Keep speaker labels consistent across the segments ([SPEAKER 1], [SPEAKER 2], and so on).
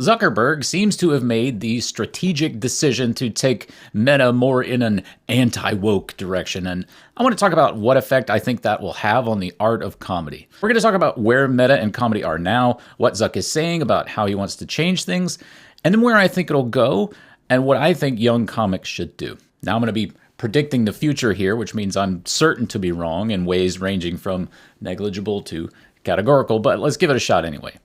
[SPEAKER 1] Zuckerberg seems to have made the strategic decision to take Meta more in an anti-woke direction, and I want to talk about what effect I think that will have on the art of comedy. We're going to talk about where Meta and comedy are now, what Zuck is saying about how he wants to change things, and then where I think it'll go, and what I think young comics should do. Now I'm going to be predicting the future here, which means I'm certain to be wrong in ways ranging from negligible to categorical, but let's give it a shot anyway.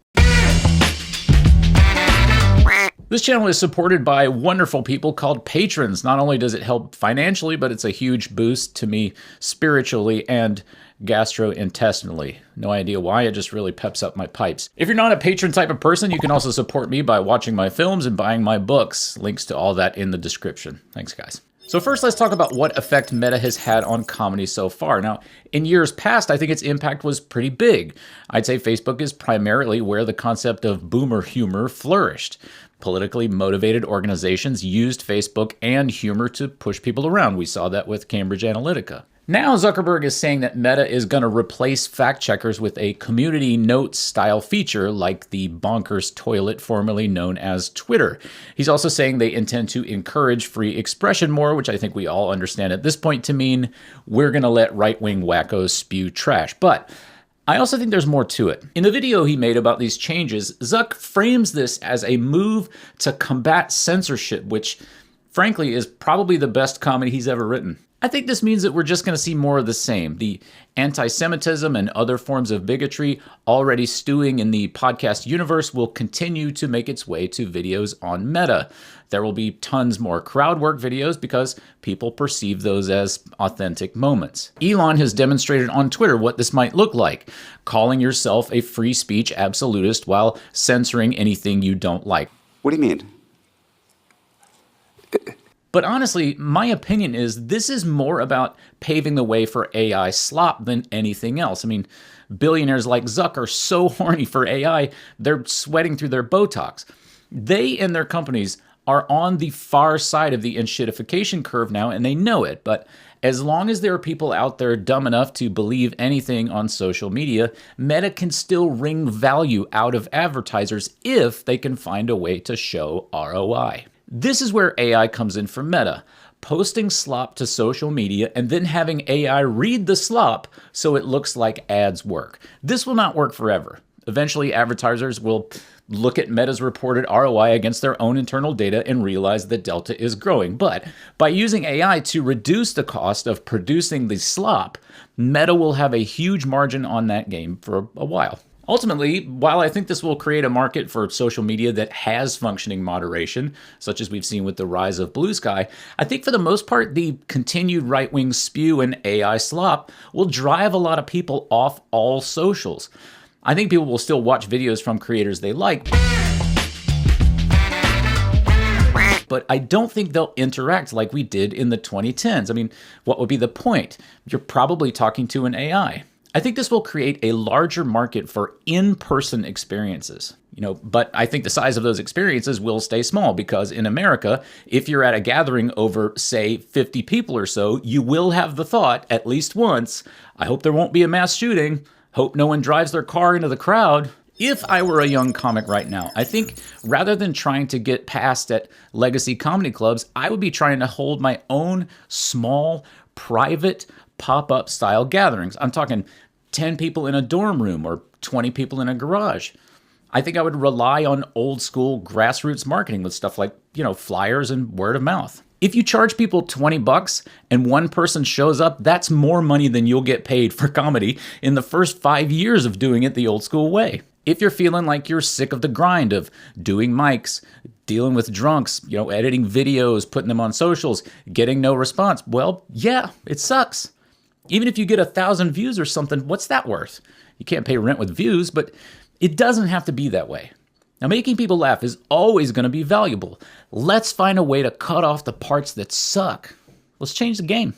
[SPEAKER 1] This channel is supported by wonderful people called patrons. Not only does it help financially, but it's a huge boost to me spiritually and gastrointestinally. No idea why, it just really peps up my pipes. If you're not a patron type of person, you can also support me by watching my films and buying my books. Links to all that in the description. Thanks, guys. So first, let's talk about what effect Meta has had on comedy so far. Now, in years past, I think its impact was pretty big. I'd say Facebook is primarily where the concept of boomer humor flourished. Politically motivated organizations used Facebook and humor to push people around. We saw that with Cambridge Analytica. Now Zuckerberg is saying that Meta is going to replace fact checkers with a community notes style feature like the bonkers toilet formerly known as Twitter. He's also saying they intend to encourage free expression more, which I think we all understand at this point to mean we're going to let right-wing wackos spew trash. But I also think there's more to it. In the video he made about these changes, Zuck frames this as a move to combat censorship, which frankly is probably the best comedy he's ever written. I think this means that we're just going to see more of the same. The anti-Semitism and other forms of bigotry already stewing in the podcast universe will continue to make its way to videos on Meta. There will be tons more crowd work videos because people perceive those as authentic moments. Elon has demonstrated on Twitter what this might look like, calling yourself a free speech absolutist while censoring anything you don't like.
[SPEAKER 2] What do you mean?
[SPEAKER 1] But honestly, my opinion is this is more about paving the way for AI slop than anything else. I mean, billionaires like Zuck are so horny for AI, they're sweating through their Botox. They and their companies are on the far side of the enshittification curve now, and they know it. But as long as there are people out there dumb enough to believe anything on social media, Meta can still wring value out of advertisers if they can find a way to show ROI. This is where AI comes in for Meta, posting slop to social media and then having AI read the slop so it looks like ads work. This will not work forever. Eventually, advertisers will look at Meta's reported ROI against their own internal data and realize the delta is growing. But by using AI to reduce the cost of producing the slop, Meta will have a huge margin on that game for a while. Ultimately, while I think this will create a market for social media that has functioning moderation, such as we've seen with the rise of Blue Sky, I think for the most part, the continued right-wing spew and AI slop will drive a lot of people off all socials. I think people will still watch videos from creators they like, but I don't think they'll interact like we did in the 2010s. I mean, what would be the point? You're probably talking to an AI. I think this will create a larger market for in-person experiences. But I think the size of those experiences will stay small because in America, if you're at a gathering over, say, 50 people or so, you will have the thought at least once, I hope there won't be a mass shooting. Hope no one drives their car into the crowd. If I were a young comic right now, I think rather than trying to get past at legacy comedy clubs, I would be trying to hold my own small, private, pop-up style gatherings. I'm talking 10 people in a dorm room or 20 people in a garage. I think I would rely on old school grassroots marketing with stuff like, flyers and word of mouth. If you charge people $20 and one person shows up, that's more money than you'll get paid for comedy in the first 5 years of doing it the old school way. If you're feeling like you're sick of the grind of doing mics, dealing with drunks, editing videos, putting them on socials, getting no response, well, yeah, it sucks. Even if you get 1,000 views or something, what's that worth? You can't pay rent with views, but it doesn't have to be that way. Now, making people laugh is always going to be valuable. Let's find a way to cut off the parts that suck. Let's change the game.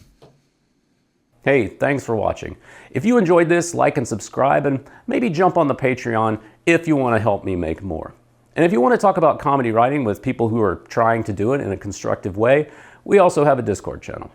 [SPEAKER 3] Hey, thanks for watching. If you enjoyed this, like and subscribe, and maybe jump on the Patreon if you want to help me make more. And if you want to talk about comedy writing with people who are trying to do it in a constructive way, we also have a Discord channel.